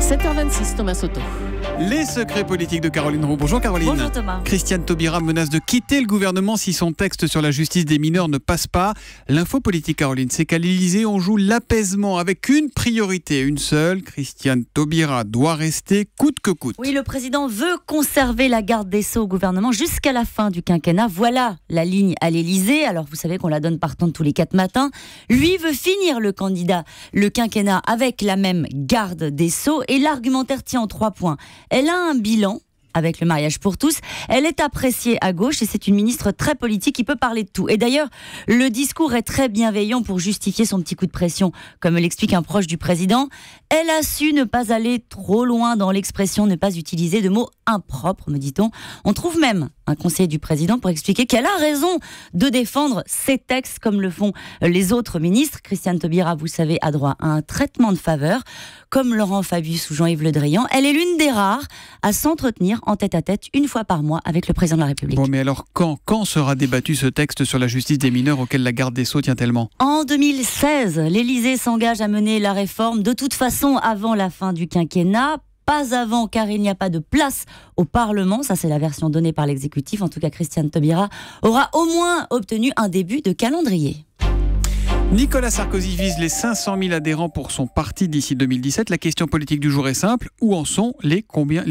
7h26, Thomas Soto. Les secrets politiques de Caroline Roux. Bonjour Caroline. Bonjour Thomas. Christiane Taubira menace de quitter le gouvernement si son texte sur la justice des mineurs ne passe pas. L'info politique, Caroline, c'est qu'à l'Élysée, on joue l'apaisement avec une priorité, une seule. Christiane Taubira doit rester coûte que coûte. Oui, le président veut conserver la garde des Sceaux au gouvernement jusqu'à la fin du quinquennat. Voilà la ligne à l'Élysée. Alors vous savez qu'on la donne partant tous les 4 matins. Lui veut finir le quinquennat avec la même garde des Sceaux et l'argumentaire tient en 3 points. Elle a un bilan avec le mariage pour tous. Elle est appréciée à gauche et c'est une ministre très politique qui peut parler de tout. Et d'ailleurs, le discours est très bienveillant pour justifier son petit coup de pression, comme l'explique un proche du président. Elle a su ne pas aller trop loin dans l'expression, ne pas utiliser de mots impropres, me dit-on. On trouve même un conseiller du président pour expliquer qu'elle a raison de défendre ses textes comme le font les autres ministres. Christiane Taubira, vous savez, a droit à un traitement de faveur, comme Laurent Fabius ou Jean-Yves Le Drian. Elle est l'une des rares à s'entretenir en tête-à-tête une fois par mois avec le président de la République. Bon, mais alors quand sera débattu ce texte sur la justice des mineurs auquel la garde des Sceaux tient tellement ? En 2016, l'Élysée s'engage à mener la réforme de toute façon avant la fin du quinquennat. Pas avant, car il n'y a pas de place au Parlement. Ça, c'est la version donnée par l'exécutif. En tout cas, Christiane Taubira aura au moins obtenu un début de calendrier. Nicolas Sarkozy vise les 500 000 adhérents pour son parti d'ici 2017. La question politique du jour est simple. Où en sont les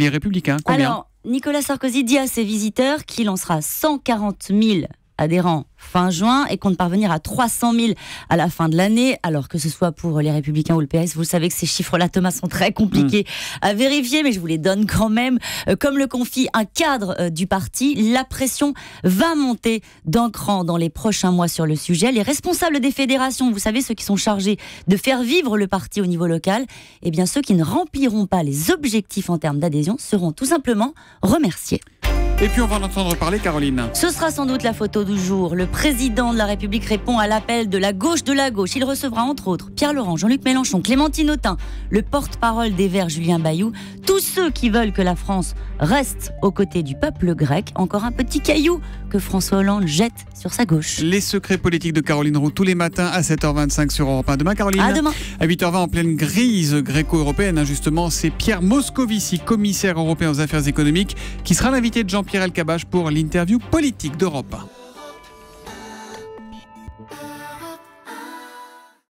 Républicains ? Combien ? Alors, Nicolas Sarkozy dit à ses visiteurs qu'il en sera 140 000 adhérents fin juin et compte parvenir à 300 000 à la fin de l'année, alors que ce soit pour les Républicains ou le PS. Vous savez que ces chiffres-là, Thomas, sont très compliqués à vérifier, mais je vous les donne quand même. Comme le confie un cadre du parti, la pression va monter d'un cran dans les prochains mois sur le sujet. Les responsables des fédérations, vous savez, ceux qui sont chargés de faire vivre le parti au niveau local, eh bien ceux qui ne rempliront pas les objectifs en termes d'adhésion seront tout simplement remerciés. Et puis on va en entendre parler, Caroline. Ce sera sans doute la photo du jour. Le président de la République répond à l'appel de la gauche de la gauche. Il recevra entre autres Pierre Laurent, Jean-Luc Mélenchon, Clémentine Autain, le porte-parole des Verts, Julien Bayou. Tous ceux qui veulent que la France reste aux côtés du peuple grec. Encore un petit caillou que François Hollande jette sur sa gauche. Les secrets politiques de Caroline Roux tous les matins à 7h25 sur Europe 1. Demain, Caroline. À demain. À 8h20 en pleine grise gréco-européenne. Justement, c'est Pierre Moscovici, commissaire européen aux affaires économiques, qui sera l'invité de Jean-Pierre Elkabbach pour l'interview politique d'Europe 1.